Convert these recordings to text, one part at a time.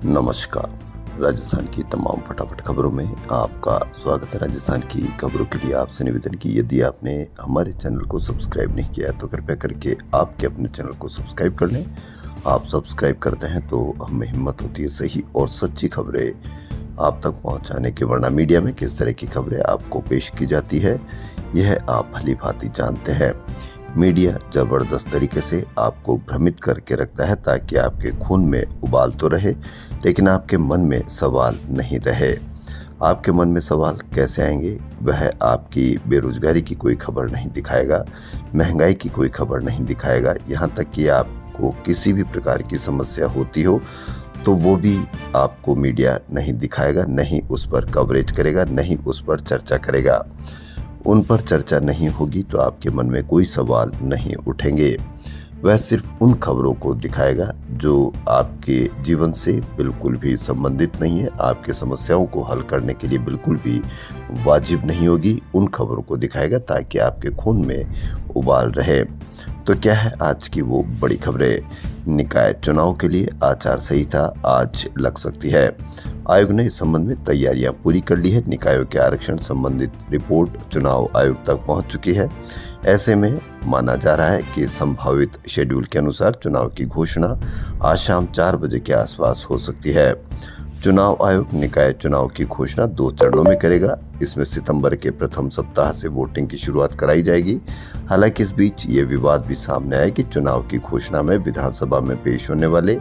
नमस्कार। राजस्थान की तमाम फटाफट खबरों में आपका स्वागत है। राजस्थान की खबरों के लिए आपसे निवेदन की यदि आपने हमारे चैनल को सब्सक्राइब नहीं किया तो कृपया करके आपके अपने चैनल को सब्सक्राइब कर लें। आप सब्सक्राइब करते हैं तो हमें हिम्मत होती है सही और सच्ची खबरें आप तक पहुंचाने की, वरना मीडिया में किस तरह की खबरें आपको पेश की जाती है यह आप भली भांति जानते हैं। मीडिया जबरदस्त तरीके से आपको भ्रमित करके रखता है ताकि आपके खून में उबाल तो रहे लेकिन आपके मन में सवाल नहीं रहे। आपके मन में सवाल कैसे आएंगे? वह आपकी बेरोजगारी की कोई खबर नहीं दिखाएगा, महंगाई की कोई खबर नहीं दिखाएगा, यहाँ तक कि आपको किसी भी प्रकार की समस्या होती हो तो वो भी आपको मीडिया नहीं दिखाएगा, नहीं उस पर कवरेज करेगा, नहीं उस पर चर्चा करेगा। उन पर चर्चा नहीं होगी तो आपके मन में कोई सवाल नहीं उठेंगे। वह सिर्फ उन खबरों को दिखाएगा जो आपके जीवन से बिल्कुल भी संबंधित नहीं है, आपके समस्याओं को हल करने के लिए बिल्कुल भी वाजिब नहीं होगी। उन खबरों को दिखाएगा ताकि आपके खून में उबाल रहे। तो क्या है आज की वो बड़ी खबरें? निकाय चुनाव के लिए आचार संहिता आज लग सकती है। आयोग ने इस संबंध में तैयारियां पूरी कर ली है। निकायों के आरक्षण संबंधित रिपोर्ट चुनाव आयोग तक पहुंच चुकी है। ऐसे में माना जा रहा है कि संभावित शेड्यूल के अनुसार चुनाव की घोषणा आज शाम 4 बजे के आसपास हो सकती है। चुनाव आयोग निकाय चुनाव की घोषणा 2 चरणों में करेगा। इसमें सितंबर के प्रथम सप्ताह से वोटिंग की शुरुआत कराई जाएगी। हालांकि इस बीच ये विवाद भी सामने आया कि चुनाव की घोषणा में विधानसभा में पेश होने वाले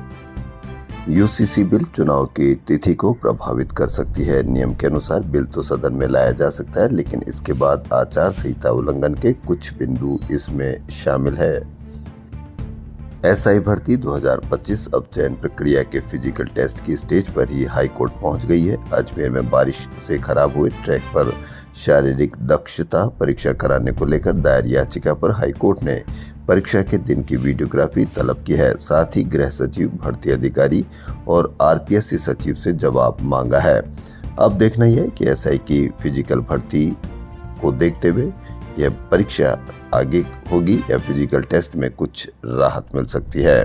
यूसीसी बिल चुनाव की तिथि को प्रभावित कर सकती है। नियम के अनुसार बिल तो सदन में लाया जा सकता है लेकिन इसके बाद आचार संहिता उल्लंघन के कुछ बिंदु इसमें शामिल है। एसआई भर्ती 2025 अब चयन प्रक्रिया के फिजिकल टेस्ट की स्टेज पर ही हाई कोर्ट पहुंच गई है। अजमेर में बारिश से खराब हुए ट्रैक पर शारीरिक दक्षता परीक्षा कराने को लेकर दायर याचिका पर हाई कोर्ट ने परीक्षा के दिन की वीडियोग्राफी तलब की है। साथ ही गृह सचिव, भर्ती अधिकारी और आरपीएससी सचिव से जवाब मांगा है। अब देखना यह है कि एसआई की फिजिकल भर्ती को देखते हुए यह परीक्षा आगे होगी या फिजिकल टेस्ट में कुछ राहत मिल सकती है।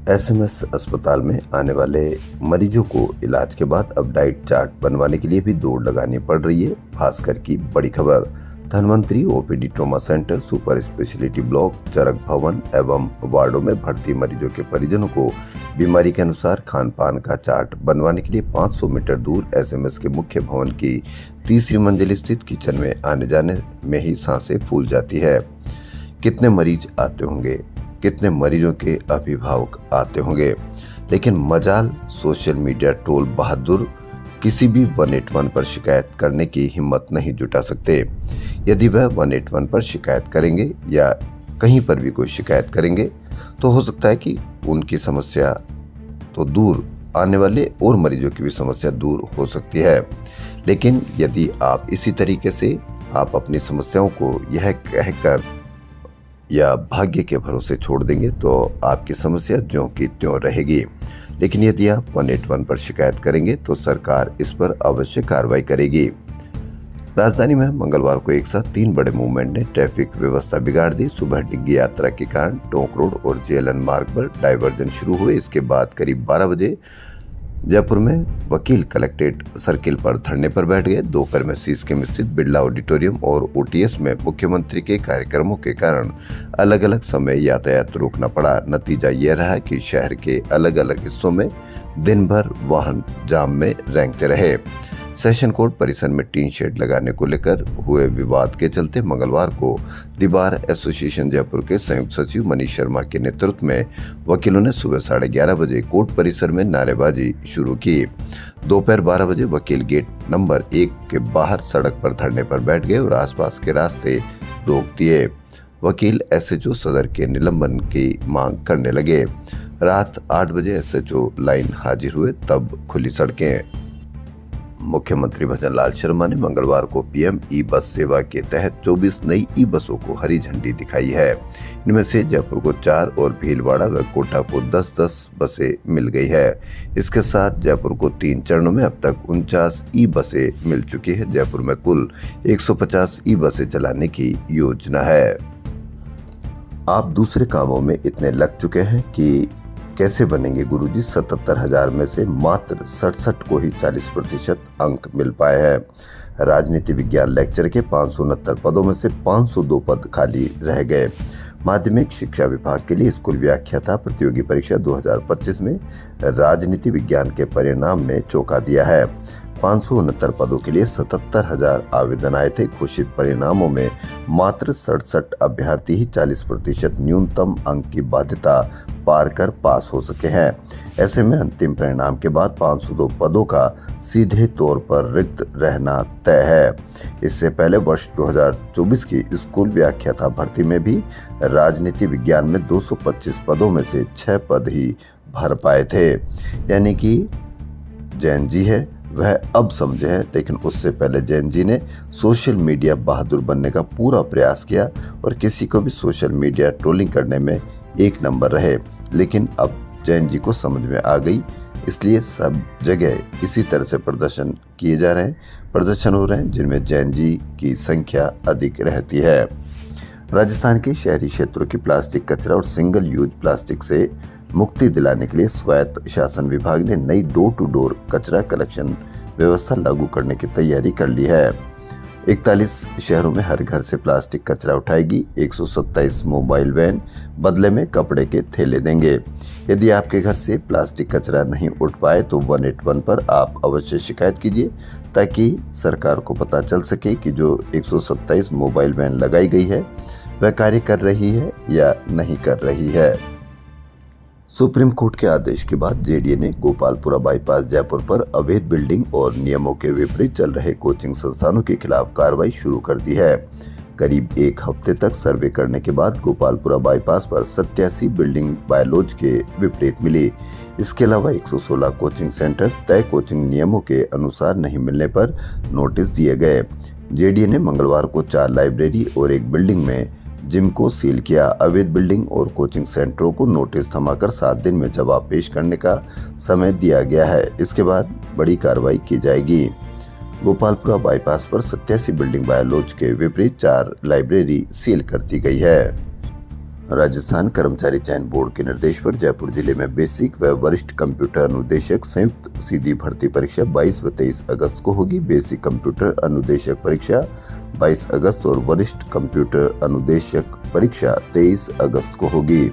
एसएमएस अस्पताल में आने वाले मरीजों को इलाज के बाद अब डाइट चार्ट बनवाने के लिए भी दौड़ लगानी पड़ रही है। भास्कर की बड़ी खबर, Dhanvantari OPD trauma centre, super speciality block, Charak Bhawan एवं वार्डों में भर्ती मरीजों के परिजनों को बीमारी के अनुसार खान पान का चार्ट बनवाने के लिए 500 मीटर दूर एसएमएस के मुख्य भवन की 3री मंजिल स्थित किचन में आने जाने में ही सांसें फूल जाती है। कितने मरीज आते होंगे, कितने मरीजों के अभिभावक आते होंगे, लेकिन मजाल सोशल मीडिया ट्रोल बहादुर किसी भी 181 पर शिकायत करने की हिम्मत नहीं जुटा सकते। यदि वह 181 पर शिकायत करेंगे या कहीं पर भी कोई शिकायत करेंगे तो हो सकता है कि उनकी समस्या तो दूर, आने वाले और मरीजों की भी समस्या दूर हो सकती है। लेकिन यदि आप इसी तरीके से आप अपनी समस्याओं को यह कहकर या भाग्य के भरोसे छोड़ देंगे तो आपकी समस्या ज्यों की त्यों रहेगी। लेकिन यदि आप 181 पर शिकायत करेंगे तो सरकार इस पर अवश्य कार्रवाई करेगी। राजधानी में मंगलवार को एक साथ 3 बड़े मूवमेंट ने ट्रैफिक व्यवस्था बिगाड़ दी। सुबह डिग्गी यात्रा के कारण टोंक रोड और जेएलएन मार्ग पर डायवर्जन शुरू हुए। इसके बाद करीब 12 बजे जयपुर में वकील कलेक्ट्रेट सर्किल पर धरने पर बैठ गए। दोपहर में सीसकेम स्थित बिरला ऑडिटोरियम और ओटीएस में मुख्यमंत्री के कार्यक्रमों के कारण अलग अलग समय यातायात रोकना पड़ा। नतीजा यह रहा कि शहर के अलग अलग हिस्सों में दिन भर वाहन जाम में रेंगते रहे। सेशन कोर्ट परिसर में टीन शेड लगाने को लेकर हुए विवाद के चलते मंगलवार को द बार एसोसिएशन जयपुर के संयुक्त सचिव मनीष शर्मा के नेतृत्व में वकीलों ने सुबह 11:30 बजे कोर्ट परिसर में नारेबाजी शुरू की। दोपहर 12 बजे वकील गेट नंबर 1 के बाहर सड़क पर धरने पर बैठ गए और आसपास के रास्ते रोक दिए। वकील एसएचओ सदर के निलंबन की मांग करने लगे। रात 8 बजे एसएचओ लाइन हाजिर हुए, तब खुली सड़कें। मुख्यमंत्री भजन लाल शर्मा ने मंगलवार को पीएम ई बस सेवा के तहत 24 नई ई बसों को हरी झंडी दिखाई है। इनमें से जयपुर को 4 और भीलवाड़ा व कोटा को 10-10 बसें मिल गई है। इसके साथ जयपुर को 3 चरणों में अब तक 49 ई बसें मिल चुकी है। जयपुर में कुल 150 ई बसें चलाने की योजना है। आप दूसरे कामों में इतने लग चुके हैं कि कैसे बनेंगे गुरुजी? 77,000 में से मात्र 67 को ही 40% अंक मिल पाए हैं। राजनीति विज्ञान लेक्चर के 569 पदों में से 502 पद खाली रह गए। माध्यमिक शिक्षा विभाग के लिए स्कूल व्याख्याता प्रतियोगी परीक्षा 2025 में राजनीति विज्ञान के परिणाम ने चौंका दिया है। 569 पदों के लिए 77,000 आवेदन आए थे। घोषित परिणामों में मात्र 67 अभ्यर्थी ही 40% न्यूनतम अंक की बाध्यता पार कर पास हो सके हैं। ऐसे में अंतिम परिणाम के बाद 502 पदों का सीधे तौर पर रिक्त रहना तय है। इससे पहले वर्ष 2024 की स्कूल व्याख्याता भर्ती में भी राजनीति विज्ञान में 225 पदों में से 6 पद ही भर पाए थे। यानी कि जैन जी है वह अब समझे हैं, लेकिन उससे पहले जैन जी ने सोशल मीडिया बहादुर बनने का पूरा प्रयास किया और किसी को भी सोशल मीडिया ट्रोलिंग करने में एक नंबर रहे। लेकिन अब जैन जी को समझ में आ गई, इसलिए सब जगह इसी तरह से प्रदर्शन किए जा रहे हैं, प्रदर्शन हो रहे हैं जिनमें जैन जी की संख्या अधिक रहती है। राजस्थान के शहरी क्षेत्रों की प्लास्टिक कचरा और सिंगल यूज प्लास्टिक से मुक्ति दिलाने के लिए स्वायत्त शासन विभाग ने नई डोर टू डोर कचरा कलेक्शन व्यवस्था लागू करने की तैयारी कर ली है। 41 शहरों में हर घर से प्लास्टिक कचरा उठाएगी। 127 मोबाइल वैन बदले में कपड़े के थैले देंगे। यदि आपके घर से प्लास्टिक कचरा नहीं उठ पाए तो 181 पर आप अवश्य शिकायत कीजिए, ताकि सरकार को पता चल सके कि जो 127 मोबाइल वैन लगाई गई है वह कार्य कर रही है या नहीं कर रही है। सुप्रीम कोर्ट के आदेश के बाद जेडीए ने गोपालपुरा बाईपास जयपुर पर अवैध बिल्डिंग और नियमों के विपरीत चल रहे कोचिंग संस्थानों के खिलाफ कार्रवाई शुरू कर दी है। करीब एक हफ्ते तक सर्वे करने के बाद गोपालपुरा बाईपास पर 87 बिल्डिंग बायलॉज के विपरीत मिली। इसके अलावा 116 कोचिंग सेंटर तय कोचिंग नियमों के अनुसार नहीं मिलने पर नोटिस दिए गए। जेडीए ने मंगलवार को 4 लाइब्रेरी और एक बिल्डिंग में जिम को सील किया। अवैध बिल्डिंग और कोचिंग सेंटरों को नोटिस थमाकर 7 दिन में जवाब पेश करने का समय दिया गया है। इसके बाद बड़ी कार्रवाई की जाएगी। गोपालपुरा बाईपास पर 87 बिल्डिंग बायलॉज के विपरीत 4 लाइब्रेरी सील कर दी गई है। राजस्थान कर्मचारी चयन बोर्ड के निर्देश पर जयपुर जिले में बेसिक व वरिष्ठ कंप्यूटर अनुदेशक संयुक्त सीधी भर्ती परीक्षा 22 व 23 अगस्त को होगी। बेसिक कंप्यूटर अनुदेशक परीक्षा 22 अगस्त और वरिष्ठ कंप्यूटर अनुदेशक परीक्षा 23 अगस्त को होगी।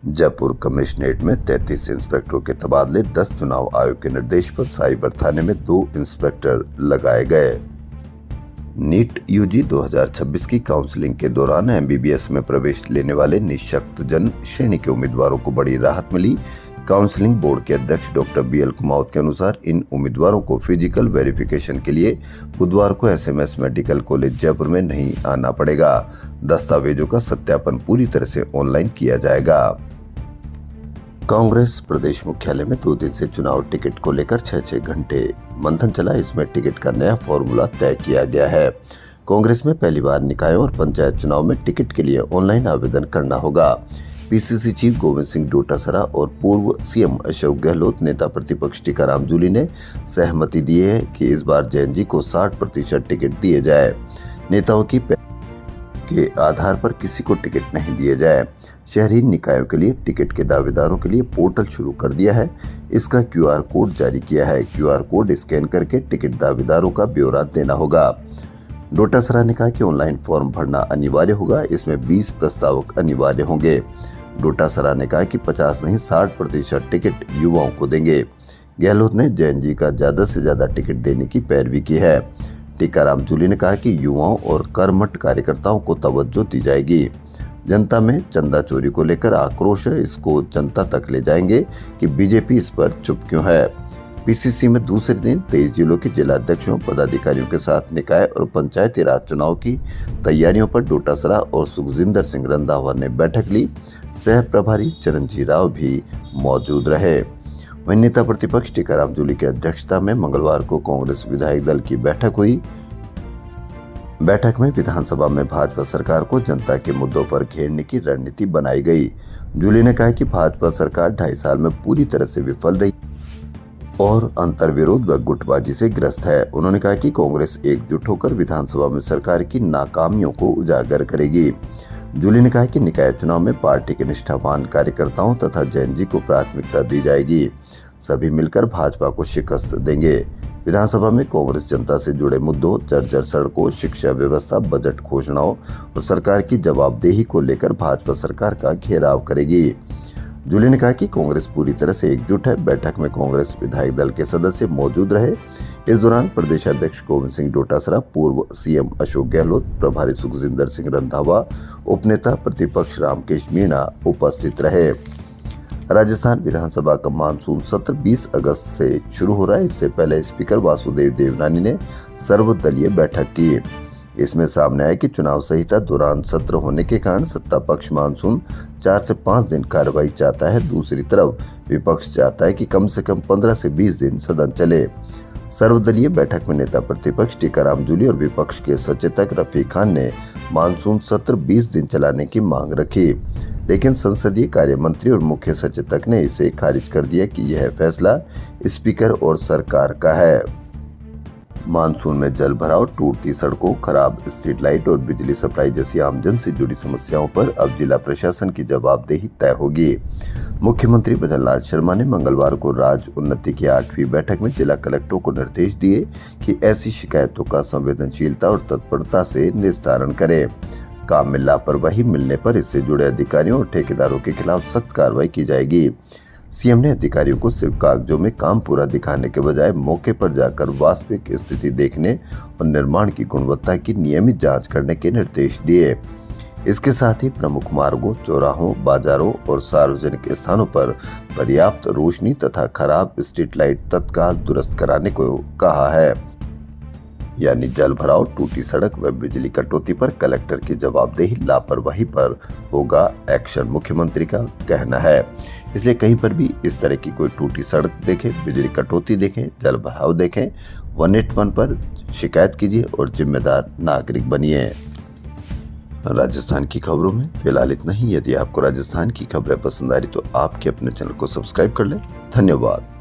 जयपुर कमिश्नरेट में 33 इंस्पेक्टरों के तबादले। 10 चुनाव आयोग के निर्देश पर साइबर थाने में 2 इंस्पेक्टर लगाए गए। नीट यूजी 2026 की काउंसलिंग के दौरान एमबीबीएस में प्रवेश लेने वाले निःशक्त जन श्रेणी के उम्मीदवारों को बड़ी राहत मिली। काउंसलिंग बोर्ड के अध्यक्ष डॉक्टर बीएल कुमावत के अनुसार इन उम्मीदवारों को फिजिकल वेरिफिकेशन के लिए बुधवार को एसएमएस मेडिकल कॉलेज जयपुर में नहीं आना पड़ेगा। दस्तावेजों का सत्यापन पूरी तरह से ऑनलाइन किया जाएगा। कांग्रेस प्रदेश मुख्यालय में 2 दिन से चुनाव टिकट को लेकर 6-6 घंटे मंथन चला। इसमें टिकट का नया फॉर्मूला तय किया गया है। कांग्रेस में पहली बार निकायों और पंचायत चुनाव में टिकट के लिए ऑनलाइन आवेदन करना होगा। पीसीसी चीफ गोविंद सिंह डोटासरा और पूर्व सीएम अशोक गहलोत नेता प्रतिपक्ष टीकाराम जूली ने सहमति दी है कि इस बार जैन जी को 60% टिकट दिए जाए। नेताओं की के आधार पर किसी को टिकट नहीं दिए जाए। शहरी निकायों के लिए टिकट के दावेदारों के लिए पोर्टल शुरू कर दिया है। इसका क्यूआर कोड जारी किया है। क्यूआर कोड स्कैन करके टिकट दावेदारों का ब्यौरा देना होगा। डोटासरा ने कहा कि ऑनलाइन फॉर्म भरना अनिवार्य होगा। इसमें 20 प्रस्तावक अनिवार्य होंगे। डोटासरा ने कहा कि 50 नहीं 60% टिकट युवाओं को देंगे। गहलोत ने जैन जी का ज्यादा से ज्यादा टिकट देने की पैरवी की है। टीकाराम जूली ने कहा कि युवाओं और कर्मठ कार्यकर्ताओं को तवज्जो दी जाएगी। जनता में चंदा चोरी को लेकर आक्रोश है, इसको जनता तक ले जाएंगे कि बीजेपी इस पर चुप क्यों है। पीसीसी में दूसरे दिन 23 जिलों के जिलाध्यक्षों पदाधिकारियों के साथ निकाय और पंचायती राज चुनाव की तैयारियों पर डोटासरा और सुखजिंदर सिंह रंधावा ने बैठक ली। सह प्रभारी चरणजीत राव भी मौजूद रहे। वहीं नेता प्रतिपक्ष टीकाराम जूली की अध्यक्षता में मंगलवार को कांग्रेस विधायक दल की बैठक हुई। बैठक में विधानसभा में भाजपा सरकार को जनता के मुद्दों पर घेरने की रणनीति बनाई गई। जूली ने कहा कि भाजपा सरकार 2.5 साल में पूरी तरह से विफल रही और अंतर्विरोध व गुटबाजी से ग्रस्त है। उन्होंने कहा कि कांग्रेस एकजुट होकर विधानसभा में सरकार की नाकामियों को उजागर करेगी। जूली ने कहा कि निकाय चुनाव में पार्टी के निष्ठावान कार्यकर्ताओं तथा जैन जी को प्राथमिकता दी जाएगी। सभी मिलकर भाजपा को शिकस्त देंगे। विधानसभा में कांग्रेस जनता से जुड़े मुद्दों, जर्जर सड़कों, शिक्षा व्यवस्था, बजट घोषणाओं और सरकार की जवाबदेही को लेकर भाजपा सरकार का घेराव करेगी। जूली ने कहा कि कांग्रेस पूरी तरह से एकजुट है। बैठक में कांग्रेस विधायक दल के सदस्य मौजूद रहे। इस दौरान प्रदेश अध्यक्ष गोविंद सिंह डोटासरा, पूर्व सीएम अशोक गहलोत, प्रभारी सुखजिंदर सिंह रंधावा, उपनेता प्रतिपक्ष रामकेश मीणा उपस्थित रहे। राजस्थान विधानसभा का मानसून सत्र 20 अगस्त से शुरू हो रहा है। इससे पहले स्पीकर वासुदेव देवनानी ने सर्वदलीय बैठक की। इसमें सामने आया कि चुनाव संहिता दौरान सत्र होने के कारण सत्ता पक्ष मानसून 4 से 5 दिन कार्रवाई चाहता है। दूसरी तरफ विपक्ष चाहता है कि कम से कम 15 से 20 दिन सदन चले। सर्वदलीय बैठक में नेता प्रतिपक्ष टीकाराम जूली और विपक्ष के सचेतक रफीक खान ने मानसून सत्र 20 दिन चलाने की मांग रखी, लेकिन संसदीय कार्य मंत्री और मुख्य सचेतक ने इसे खारिज कर दिया कि यह फैसला स्पीकर और सरकार का है। मानसून में जल भराव, टूटती सड़कों, खराब स्ट्रीट लाइट और बिजली सप्लाई जैसी आमजन से जुड़ी समस्याओं पर अब जिला प्रशासन की जवाबदेही तय होगी। मुख्यमंत्री भजनलाल शर्मा ने मंगलवार को राज्य उन्नति की 8वीं बैठक में जिला कलेक्टरों को निर्देश दिए कि ऐसी शिकायतों का संवेदनशीलता और तत्परता से निस्तारण करें। काम में लापरवाही मिलने पर इससे जुड़े अधिकारियों और ठेकेदारों के खिलाफ सख्त कार्रवाई की जाएगी। सीएम ने अधिकारियों को सिर्फ कागजों में काम पूरा दिखाने के बजाय मौके पर जाकर वास्तविक स्थिति देखने और निर्माण की गुणवत्ता की नियमित जांच करने के निर्देश दिए। इसके साथ ही प्रमुख मार्गों, चौराहों, बाजारों और सार्वजनिक स्थानों पर पर्याप्त रोशनी तथा खराब स्ट्रीट लाइट तत्काल दुरुस्त कराने को कहा है। यानी जल भराव, टूटी सड़क व बिजली कटौती पर कलेक्टर की जवाबदेही, लापरवाही पर होगा एक्शन, मुख्यमंत्री का कहना है। इसलिए कहीं पर भी इस तरह की कोई टूटी सड़क देखें, बिजली कटौती देखें, जल भराव देखें, 181 पर शिकायत कीजिए और जिम्मेदार नागरिक बनिए। राजस्थान की खबरों में फिलहाल इतना ही। यदि आपको राजस्थान की खबरें पसंद आ रही तो आपके अपने चैनल को सब्सक्राइब कर लें। धन्यवाद।